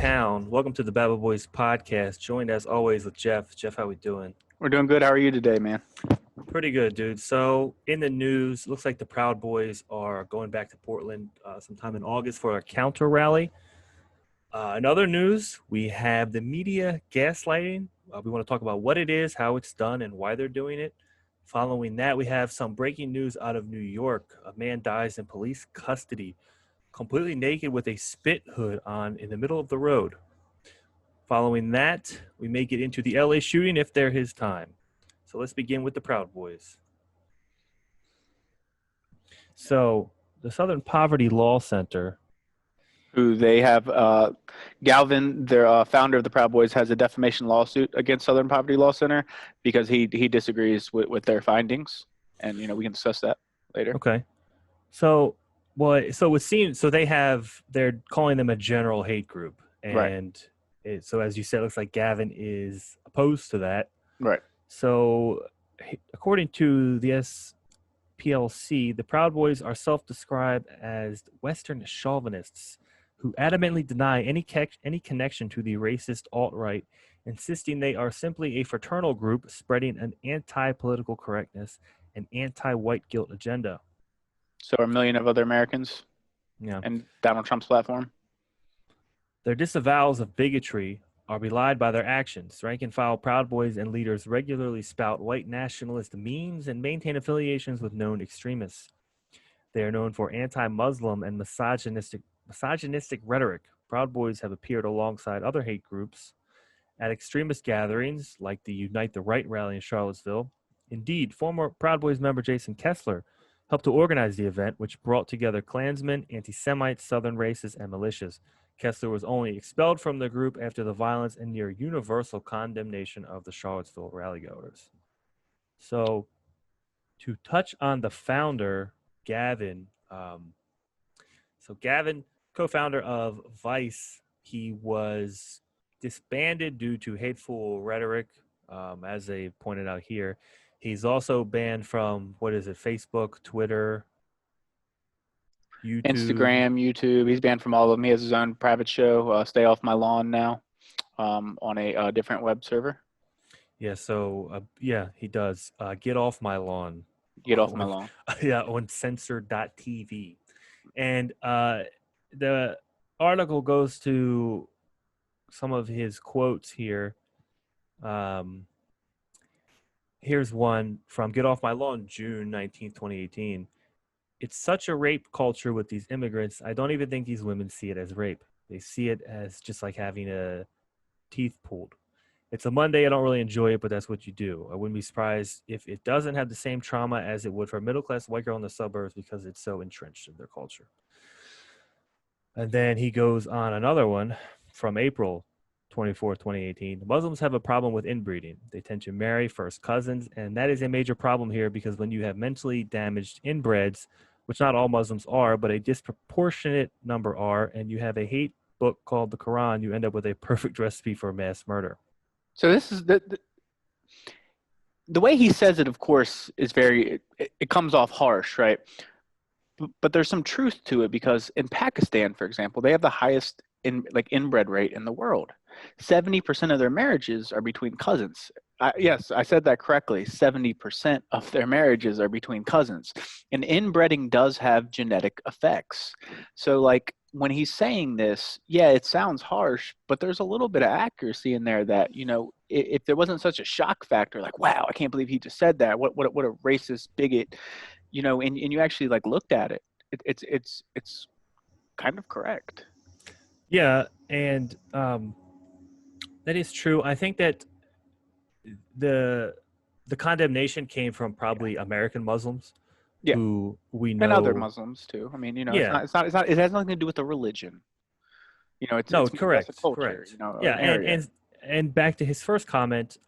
town. Welcome to the Babel Boys podcast. Joined as always with Jeff. Jeff, how we doing? We're doing good. How are you today, man? Pretty good, dude. So in the news, looks like the Proud Boys are going back to Portland sometime in August for a counter rally. In other news, we have the media gaslighting. We want to talk about what it is, how it's done, and why they're doing it. Following that, we have some breaking news out of New York. A man dies in police custody, completely naked with a spit hood on in the middle of the road. Following that, we may get into the LA shooting if they're his time. So let's begin with the Proud Boys. So the Southern Poverty Law Center. Who they have, Galvin, their founder of the Proud Boys, has a defamation lawsuit against Southern Poverty Law Center because he disagrees with their findings, and we can discuss that later. Okay. So it seems they're calling them a general hate group, and right. So as you said, it looks like Gavin is opposed to that. Right. So according to the SPLC, the Proud Boys are self-described as Western chauvinists who adamantly deny any connection to the racist alt-right, insisting they are simply a fraternal group spreading an anti-political correctness and anti-white guilt agenda. So are a million of other Americans. Yeah. And Donald Trump's platform. Their disavowals of bigotry are belied by their actions. Rank-and-file Proud Boys and leaders regularly spout white nationalist memes and maintain affiliations with known extremists. They are known for anti-Muslim and misogynistic rhetoric. Proud Boys have appeared alongside other hate groups at extremist gatherings like the Unite the Right rally in Charlottesville. Indeed, former Proud Boys member Jason Kessler helped to organize the event, which brought together Klansmen, anti-Semites, Southern racists, and militias. Kessler was only expelled from the group after the violence and near universal condemnation of the Charlottesville rallygoers. So, to touch on the founder, Gavin. Gavin, co-founder of Vice, he was disbanded due to hateful rhetoric, as they pointed out here. He's also banned from, Facebook, Twitter, YouTube. Instagram, YouTube. He's banned from all of them. He has his own private show, Stay Off My Lawn now, on a different web server. Yeah, so, he does. Get Off My Lawn. Get Off My Lawn. Yeah, on censor.tv. And the article goes to some of his quotes here. Here's one from Get Off My Lawn, June 19th, 2018. It's such a rape culture with these immigrants. I don't even think these women see it as rape. They see it as just like having a teeth pulled. It's a Monday. I don't really enjoy it, but that's what you do. I wouldn't be surprised if it doesn't have the same trauma as it would for a middle-class white girl in the suburbs because it's so entrenched in their culture. And then he goes on another one from April 24th, 2018. Muslims have a problem with inbreeding. They tend to marry first cousins, and that is a major problem here because when you have mentally damaged inbreds, which not all Muslims are, but a disproportionate number are, and you have a hate book called the Quran, you end up with a perfect recipe for mass murder. So this is the way he says it, of course, is it comes off harsh, right? But there's some truth to it because in Pakistan, for example, they have the highest inbred rate in the world. 70% of their marriages are between cousins. Yes, I said that correctly. 70% of their marriages are between cousins. And inbreeding does have genetic effects. So when he's saying this, yeah, it sounds harsh, but there's a little bit of accuracy in there that, if there wasn't such a shock factor, like, wow, I can't believe he just said that. What a racist bigot, and you actually looked at it. It's kind of correct. Yeah, and that is true. I think that the condemnation came from probably American Muslims, who we know, and other Muslims too. I mean, it's not. It has nothing to do with the religion. It's correct. a culture. Correct. And back to his first comment.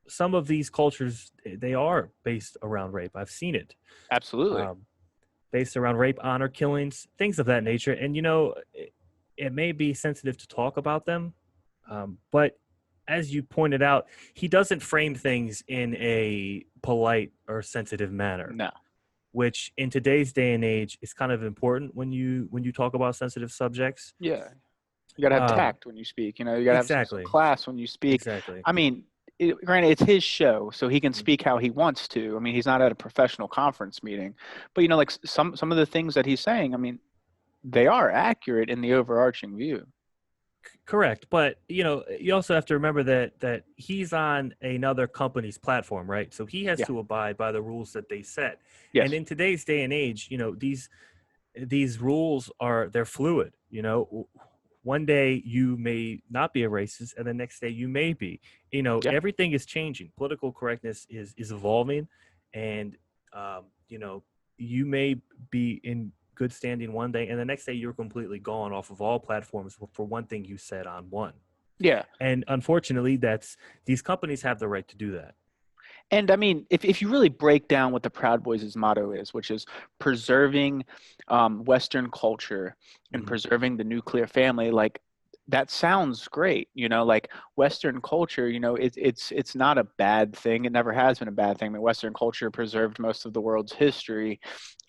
Some of these cultures, they are based around rape. I've seen it. Absolutely. Based around rape, honor killings, things of that nature. And, it may be sensitive to talk about them. But as you pointed out, he doesn't frame things in a polite or sensitive manner. No. Which in today's day and age is kind of important when you talk about sensitive subjects. Yeah. You got to have Um, tact when you speak. You know, you got to have some exactly, class when you speak. exactly. I mean, granted, it's his show, so he can Mhm. speak how he wants to. I mean, he's not at a professional conference meeting, but you know, like some of the things that he's saying, I mean, they are accurate in the overarching view. Correct, but you also have to remember that he's on another company's platform, right? So he has Yeah. to abide by the rules that they set. And Yes. in today's day and age, these rules they're fluid. One day you may not be a racist, and the next day you may be. Yeah. Everything is changing. Political correctness is evolving, and you may be in good standing one day, and the next day you're completely gone off of all platforms for one thing you said on one. Yeah. And unfortunately, that's these companies have the right to do that. And I mean, if you really break down what the Proud Boys' motto is, which is preserving Western culture and Mhm. preserving the nuclear family, like that sounds great, you know, like Western culture, you know, it's not a bad thing. It never has been a bad thing. I mean, Western culture preserved most of the world's history.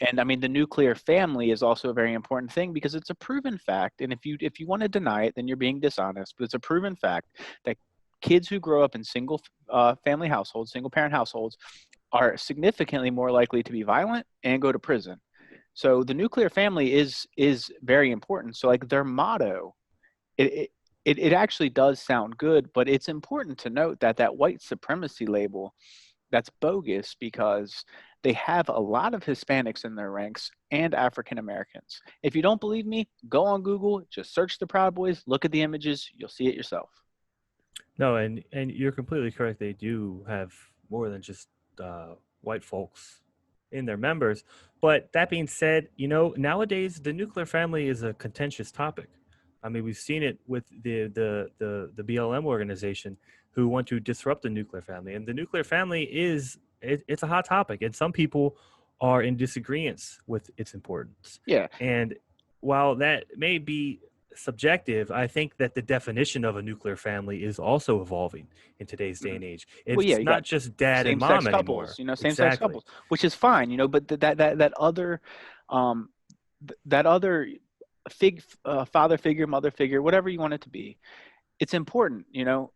And I mean, the nuclear family is also a very important thing because it's a proven fact. And if you want to deny it, then you're being dishonest. But it's a proven fact that kids who grow up in single family households, single parent households, are significantly more likely to be violent and go to prison. So the nuclear family is very important. So like their motto, it it actually does sound good, but it's important to note that that white supremacy label, that's bogus because they have a lot of Hispanics in their ranks and African Americans. If you don't believe me, go on Google, just search the Proud Boys, look at the images, you'll see it yourself. No, and you're completely correct. They do have more than just white folks in their members. But that being said, nowadays the nuclear family is a contentious topic. I mean, we've seen it with the BLM organization who want to disrupt the nuclear family, and the nuclear family it's a hot topic, and some people are in disagreement with its importance. Yeah. And while that may be subjective, I think that the definition of a nuclear family is also evolving in today's day Mhm. and age. Well, yeah, It's you not got just dad and same-sex mom couples, anymore. you know, same-sex Exactly. couples, which is fine, you know, but that other, um, that other father figure, mother figure, whatever you want it to be, it's important, you know.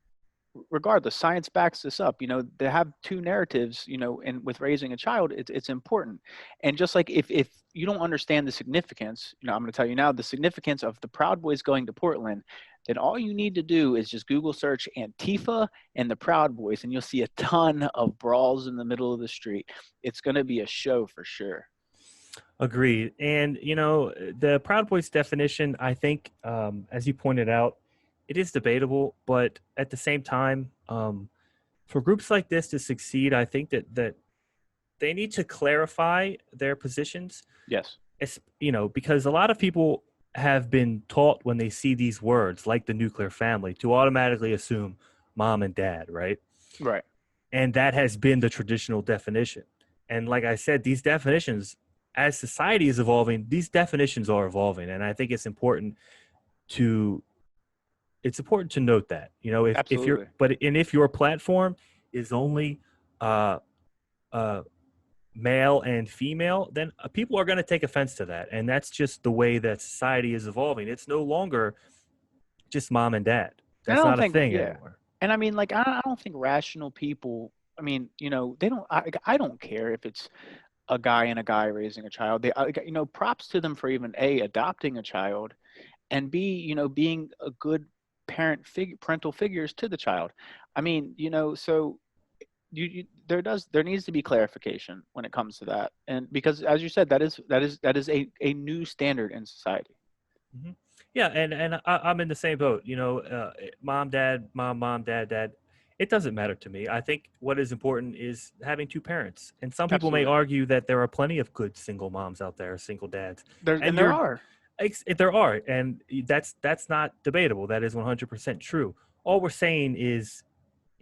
Regardless, science backs this up. You know, they have two narratives. You know, and with raising a child, it's important. And just like if you don't understand the significance, you know, I'm going to tell you now the significance of the Proud Boys going to Portland. Then all you need to do is just Google search Antifa and the Proud Boys, and you'll see a ton of brawls in the middle of the street. It's going to be a show for sure. Agreed. And the Proud Boys definition, I think, as you pointed out, it is debatable, but at the same time, for groups like this to succeed, I think that they need to clarify their positions. Yes. Because a lot of people have been taught when they see these words like the nuclear family to automatically assume mom and dad, right? Right. And that has been the traditional definition. And like I said, these definitions, as society is evolving, these definitions are evolving. And I think to it's important to note that, if you're Absolutely. if your platform is only uh uh male and female, then people are going to take offense to that. And that's just the way that society is evolving. It's no longer just mom and dad. And I That's don't not a think, thing yeah. anymore. And I mean, like, I don't think rational people. I mean, you know, they don't. I don't care if it's a guy and a guy raising a child. You know, props to them for even A, adopting a child, and B, you know, being a good parental figures to the child. I mean, you know, so there needs to be clarification when it comes to that, and because as you said, that is a new standard in society. Hmm. Yeah, and I'm in the same boat. Mom, dad, mom, dad, dad. It doesn't matter to me. I think what is important is having two parents. And some people may Absolutely. argue that there are plenty of good single moms out there, single dads, and There are. there are, and that's not debatable. That is 100% true. All we're saying is,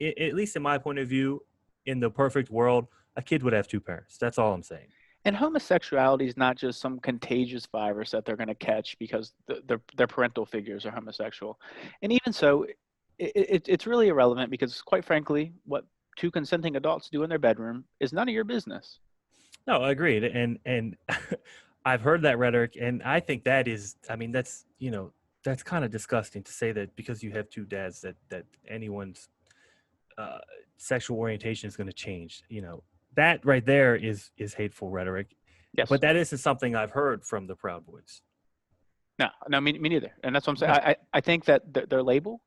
at least in my point of view, in the perfect world, a kid would have two parents. That's all I'm saying. And homosexuality is not just some contagious virus that they're going to catch because their parental figures are homosexual. And even so, it's really irrelevant because, quite frankly, what two consenting adults do in their bedroom is none of your business. No, agreed. And I've heard that rhetoric, and I think that is, I mean, that's that's kind of disgusting to say that because you have two dads that anyone's uh, sexual orientation is going to change. You know, that right there is hateful rhetoric. Yes. But that isn't something I've heard from the Proud Boys. No, no, me neither. And that's what I'm saying. No. I think that their label,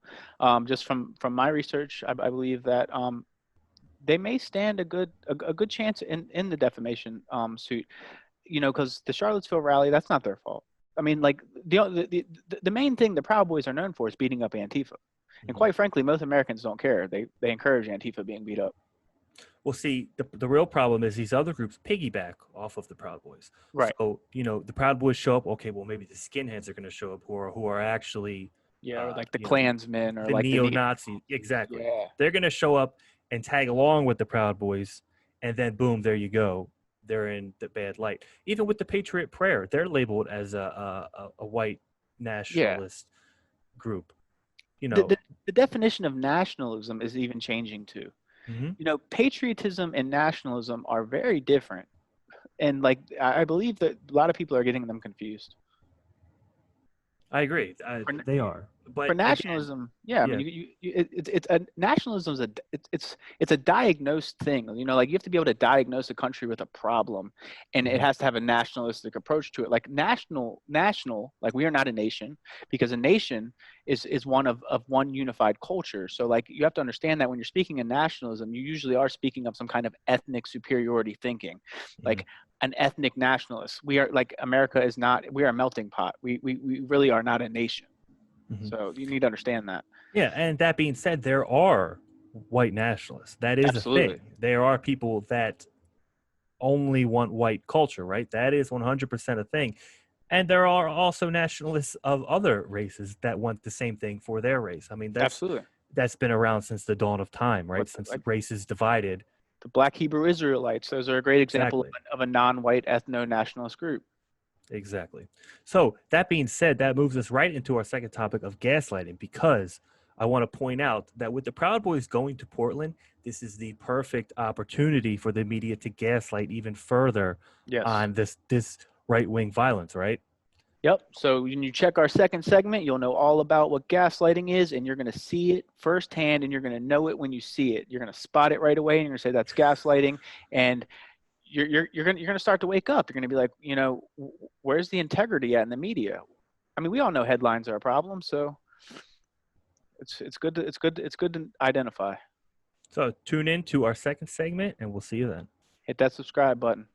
just from my research, I believe that they may stand a good chance in the defamation suit. You know, because the Charlottesville rally, that's not their fault. I mean, like the main thing the Proud Boys are known for is beating up Antifa, and Mhm. quite frankly, most Americans don't care. They encourage Antifa being beat up. Well, see, the real problem is these other groups piggyback off of the Proud Boys. Right. So, the Proud Boys show up. Okay, well, maybe the skinheads are going to show up who are actually, Yeah, or like the you know, Klansmen or the like the neo-Nazis. Exactly. yeah. They're going to show up and tag along with the Proud Boys, and then boom, there you go. They're in the bad light. Even with the Patriot Prayer, they're labeled as a white Yeah. nationalist group. You The, know. the the definition of nationalism is even changing too. Mhm. You know, patriotism and nationalism are very different, and like I believe that a lot of people are getting them confused. I agree. For, They are, for but again, nationalism, yeah, I mean, yeah. it's a nationalism is a it's a diagnosed thing. You know, like you have to be able to diagnose a country with a problem, and it Mhm. has to have a nationalistic approach to it. Like national, like we are not a nation because a nation is one of one unified culture. So like you have to understand that when you're speaking in nationalism, you usually are speaking of some kind of ethnic superiority thinking, Mhm. like an ethnic nationalist. We are like America is not. We are a melting pot. We really are not a nation. Mhm. So you need to understand that. Yeah, and that being said, there are white nationalists. That is a Absolutely. thing. There are people that only want white culture, right? That is 100% a thing. And there are also nationalists of other races that want the same thing for their race. I mean, Absolutely. that's been around since the dawn of time, right? But Since like races divided. the Black Hebrew Israelites, those are a great example Exactly. of a non-white ethno-nationalist group. Exactly. So that being said, that moves us right into our second topic of gaslighting, because I want to point out that with the Proud Boys going to Portland, this is the perfect opportunity for the media to gaslight even further Yes. on this right wing violence, right? Yep. So when you check our second segment, you'll know all about what gaslighting is, and you're going to see it firsthand, and you're going to know it when you see it. You're going to spot it right away, and you're going to say that's gaslighting, and you're going to start to wake up. You're going to be like, you know, where's the integrity at in the media? I mean, we all know headlines are a problem, so it's good to identify. So tune in to our second segment, and we'll see you then. Hit that subscribe button.